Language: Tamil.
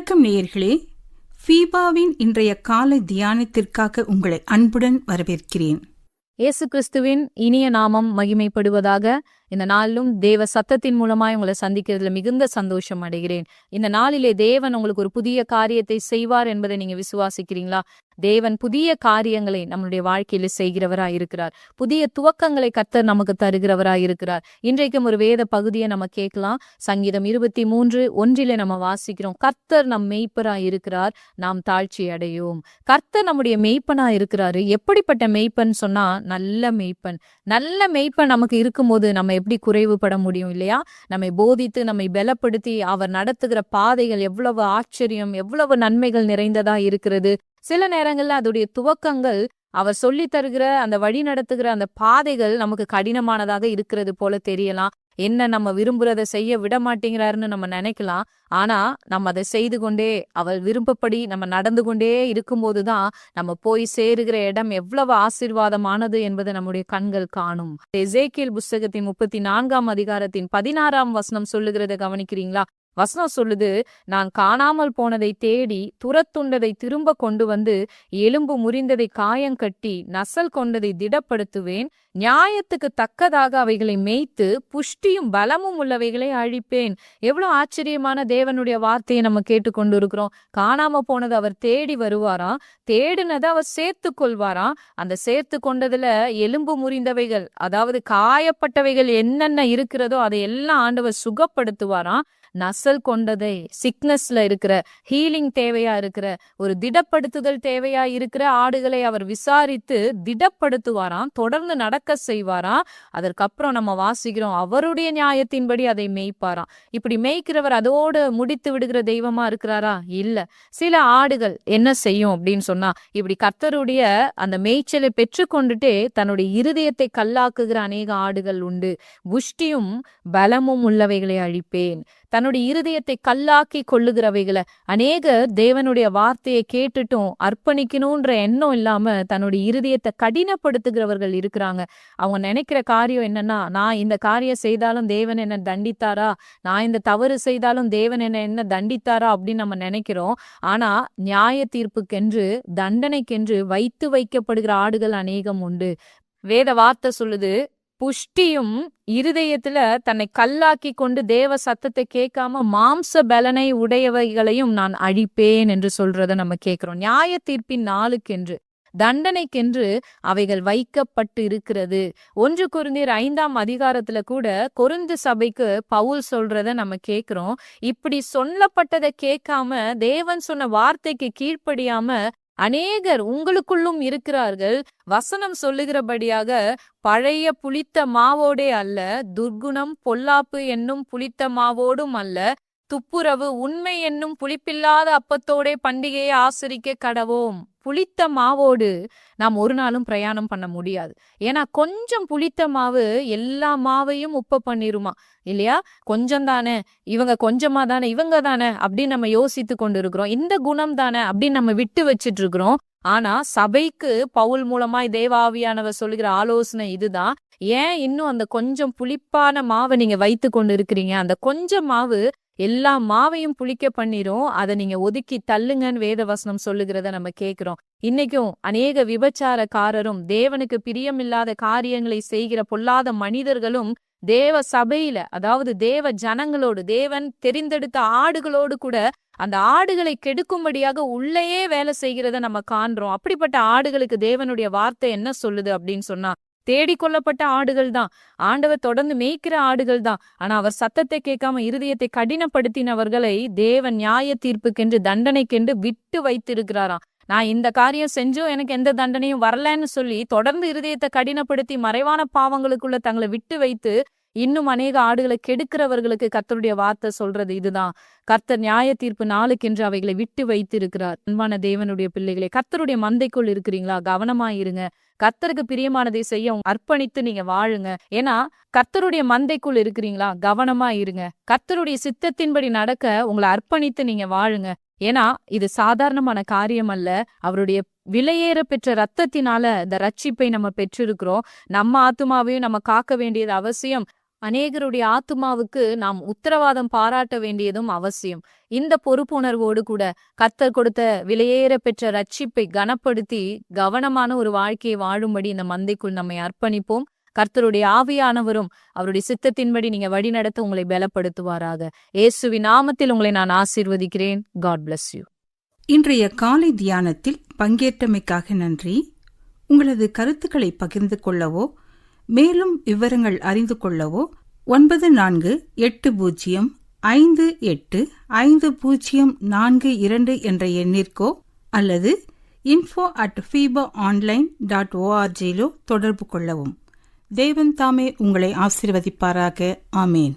வணக்கம் நேயர்களே. ஃபீபாவின் இன்றைய காலை தியானத்திற்காக உங்களை அன்புடன் வரவேற்கிறேன். இயேசு கிறிஸ்துவின் இனிய நாமம் மகிமைப்படுவதாக. இந்த நாளிலும் தேவ சத்தத்தின் மூலமாய் உங்களை சந்திக்கிறதுல மிகுந்த சந்தோஷம் அடைகிறேன். இந்த நாளிலே தேவன் உங்களுக்கு ஒரு புதிய காரியத்தை செய்வார் என்பதை நீங்க விசுவாசிக்கிறீங்களா? தேவன் புதிய காரியங்களை நம்மளுடைய வாழ்க்கையில செய்கிறவராய் இருக்கிறார். புதிய துவக்கங்களை கர்த்தர் நமக்கு தருகிறவராய் இருக்கிறார். இன்றைக்கும் ஒரு வேத பகுதியை நம்ம கேட்கலாம். சங்கீதம் 23:1 நம்ம வாசிக்கிறோம், கர்த்தர் நம் மெய்ப்பராய் இருக்கிறார், நாம் தாழ்ச்சி அடையோம். கர்த்தர் நம்முடைய மெய்ப்பனாய் இருக்கிறாரு. எப்படிப்பட்ட மெய்ப்பன் சொன்னா, நல்ல மெய்ப்பன். நல்ல மெய்ப்பன் நமக்கு இருக்கும்போது நம்ம எப்படி குறைவுபட முடியும் இல்லையா? நம்மை போதித்து நம்மை பலப்படுத்தி அவர் நடத்துகிற பாதைகள் எவ்வளவு ஆச்சரியம், எவ்வளவு நன்மைகள் நிறைந்ததா இருக்கிறது. சில நேரங்கள்ல அதோடைய துவக்கங்கள், அவர் சொல்லி தருகிற அந்த வழி நடத்துகிற அந்த பாதைகள் நமக்கு கடினமானதாக இருக்கிறது போல தெரியலாம். என்ன நம்ம விரும்புறதை செய்ய விட மாட்டேங்கிறாருன்னு நம்ம நினைக்கலாம். ஆனா நம்ம அதை செய்து கொண்டே, அவர் விரும்பப்படி நம்ம நடந்து கொண்டே இருக்கும்போதுதான் நம்ம போய் சேருகிற இடம் எவ்வளவு ஆசீர்வாதமானது என்பதை நம்முடைய கண்கள் காணும். எசேக்கியேல் புஸ்தகத்தின் 34:16 சொல்லுகிறத கவனிக்கிறீங்களா? வசனம் சொல்லுது, நான் காணாமல் போனதை தேடி துரத்துண்டதை திரும்ப கொண்டு வந்து, எலும்பு முறிந்ததை காயங்கட்டி நசல் கொண்டதை திடப்படுத்துவேன், நியாயத்துக்கு தக்கதாக அவைகளை மேய்த்து புஷ்டியும் பலமும் உள்ளவைகளை அழிப்பேன். எவ்வளவு ஆச்சரியமான தேவனுடைய வார்த்தையை நம்ம கேட்டுக்கொண்டு இருக்கிறோம். காணாம போனது அவர் தேடி வருவாராம், தேடினதை அவர் சேர்த்து கொள்வாராம். அந்த சேர்த்து கொண்டதுல எலும்பு முறிந்தவைகள், அதாவது காயப்பட்டவைகள் என்னென்ன இருக்கிறதோ அதை எல்லாம் ஆண்டவர் சுகப்படுத்துவாராம். நசல் கொண்டதை, சிக்னஸ்ல இருக்கிற ஹீலிங் தேவையா இருக்கிற, ஒரு திடப்படுத்துதல் தேவையா இருக்கிற ஆடுகளை அவர் விசாரித்து திடப்படுத்துவாராம், தொடர்ந்து நடக்க செய்வாராம். அதற்கப்புறம் நம்ம வாசிக்கிறோம், அவருடைய நியாயத்தின்படி அதை மேய்ப்பாராம். இப்படி மேய்க்கிறவர் அதோடு முடித்து விடுகிற தெய்வமா இருக்கிறாரா? இல்ல. சில ஆடுகள் என்ன செய்யும் அப்படின்னு சொன்னா, இப்படி கர்த்தருடைய அந்த மேய்ச்சலை பெற்றுக்கொண்டுட்டே தன்னுடைய இருதயத்தை கல்லாக்குகிற அநேக ஆடுகள் உண்டு. புஷ்டியும் பலமும் உள்ளவைகளை அழிப்பேன். தன்னுடைய இருதயத்தை கல்லாக்கி கொள்ளுகிறவைகளை, அநேகர் தேவனுடைய வார்த்தையை கேட்டுட்டும் அர்ப்பணிக்கணும்ன்ற எண்ணம் இல்லாம தன்னுடைய இருதயத்தை கடினப்படுத்துகிறவர்கள் இருக்கிறாங்க. அவங்க நினைக்கிற காரியம் என்னன்னா, நான் இந்த காரியம் செய்தாலும் தேவன் என்ன தண்டித்தாரா, நான் இந்த தவறு செய்தாலும் தேவன் என்ன தண்டித்தாரா அப்படின்னு நம்ம நினைக்கிறோம். ஆனா நியாய தீர்ப்புக்கென்று, தண்டனைக்கென்று வைக்கப்படுகிற ஆடுகள் அநேகம் உண்டு. வேத வார்த்தை சொல்லுது, புஷ்டியும் இருதயத்துல தன்னை கல்லாக்கி கொண்டு தேவ சத்தத்தை கேட்காம மாம்ச பலனை உடையவைகளையும் நான் அழிப்பேன் என்று சொல்றத நம்ம கேட்கிறோம். நியாய தீர்ப்பின் நாளுக்கென்று, தண்டனைக்கென்று அவைகள் வைக்கப்பட்டு இருக்கிறது. 1 கொரிந்தியர் 5 கூட கொரிந்து சபைக்கு பவுல் சொல்றத நம்ம கேட்கிறோம். இப்படி சொல்லப்பட்டதை கேட்காம, தேவன் சொன்ன வார்த்தைக்கு கீழ்ப்படியாம அநேகர் உங்களுக்குள்ளும் இருக்கிறார்கள். வசனம் சொல்லுகிறபடியாக, பழைய புளித்த மாவோடே அல்ல, துர்குணம் பொல்லாப்பு என்னும் புளித்த மாவோடும் அல்ல, துப்புரவு உண்மை என்னும் புளிப்பில்லாத அப்பத்தோடே பண்டிகையை ஆசரிக்க கடவோம். புளித்த மாவோடு நாம் ஒரு நாளும் பிரயாணம் பண்ண முடியாது. ஏன்னா கொஞ்சம் புளித்த மாவு எல்லா மாவையும் உப்ப பண்ணிருமா இல்லையா? கொஞ்சம் தானே, இவங்க கொஞ்சமா தானே, இவங்க தானே அப்படின்னு நம்ம யோசித்து கொண்டு இருக்கிறோம். இந்த குணம் தானே அப்படின்னு நம்ம விட்டு வச்சிட்டு இருக்கிறோம். ஆனா சபைக்கு பவுல் மூலமாய் தேவாவியானவர் சொல்லுகிற ஆலோசனை இதுதான். ஏன் இன்னும் அந்த கொஞ்சம் புளிப்பான மாவை நீங்க வைத்து கொண்டு இருக்கிறீங்க? அந்த கொஞ்சம் மாவு எல்லா மாவையும் புளிக்க பண்ணிரும். அதை நீங்க ஒதுக்கி தள்ளுங்கன்னு வேதவசனம் சொல்லுகிறத நம்ம கேட்கிறோம். இன்னைக்கும் அநேக விபச்சாரக்காரரும், தேவனுக்கு பிரியமில்லாத காரியங்களை செய்கிற பொல்லாத மனிதர்களும் தேவ சபையில, அதாவது தேவ ஜனங்களோடு, தேவன் தெரிந்தெடுத்த ஆடுகளோடு கூட அந்த ஆடுகளை கெடுக்கும்படியாக உள்ளேயே வேலை செய்கிறத நம்ம காண்றோம். அப்படிப்பட்ட ஆடுகளுக்கு தேவனுடைய வார்த்தை என்ன சொல்லுது அப்படின்னு சொன்னா, தேடிக்கொள்ளப்பட்ட ஆடுகள் தான், ஆண்டவர் தொடர்ந்து மேய்க்கிற ஆடுகள் தான். ஆனா அவர் சத்தத்தை கேட்காம இருதயத்தை கடினப்படுத்தினவர்களை தேவன் நியாய தீர்ப்புக்கென்று, தண்டனைக்கென்று விட்டு வைத்திருக்கிறாராம். நான் இந்த காரியம் செஞ்சும் எனக்கு எந்த தண்டனையும் வரலன்னு சொல்லி தொடர்ந்து இருதயத்தை கடினப்படுத்தி மறைவான பாவங்களுக்குள்ள தங்களை விட்டு வைத்து இன்னும் அநேக ஆடுகளை கெடுக்கிறவர்களுக்கு கர்த்தருடைய வார்த்தை சொல்றது இதுதான். கர்த்தர் நியாய தீர்ப்பு நாளுக்கென்று அவைகளை விட்டு வைத்து இருக்கிறார். அன்பான தேவனுடைய பிள்ளைகளே, கர்த்தருடைய மந்தைக்குள் இருக்கிறீங்களா? கவனமாயிருங்க. கர்த்தருக்கு பிரியமானதை செய்ய அர்ப்பணித்து நீங்க வாழுங்க. ஏன்னா கர்த்தருடைய மந்தைக்குள் இருக்கிறீங்களா? கவனமா இருங்க. கர்த்தருடைய சித்தத்தின்படி நடக்க உங்களை அர்ப்பணித்து நீங்க வாழுங்க. ஏன்னா இது சாதாரணமான காரியம் அல்ல. அவருடைய விலையேற பெற்ற ரத்தத்தினால இந்த ரட்சிப்பை நம்ம பெற்றிருக்கிறோம். நம்ம ஆத்துமாவையும் நம்ம காக்க வேண்டியது அவசியம். அநேகருடைய ஆத்துமாவுக்கு நாம் உத்தரவாதம் பாராட்ட வேண்டியதும் அவசியம். இந்த பொறுப்புணர்வோடு கூட கர்த்தர் கொடுத்த விலையேற பெற்ற ரட்சிப்பை கனப்படுத்தி கவனமான ஒரு வாழ்க்கையை வாழும்படி இந்த மந்தைக்குள் நம்மை அர்ப்பணிப்போம். கர்த்தருடைய ஆவியானவரும் அவருடைய சித்தத்தின்படி நீங்க வழிநடத்த உங்களை பலப்படுத்துவாராக. இயேசுவின் நாமத்தில் உங்களை நான் ஆசீர்வதிக்கிறேன். God bless you. இன்றைய காலை தியானத்தில் பங்கேற்றமைக்காக நன்றி. உங்களது கருத்துக்களை பகிர்ந்து கொள்ளவோ மேலும் விவரங்கள் அறிந்து கொள்ளவோ 94585052 என்ற எண்ணிற்கோ அல்லது info@fibaonline.org தொடர்பு கொள்ளவும். தேவன் தாமே உங்களை ஆசீர்வதிப்பாராக. ஆமேன்.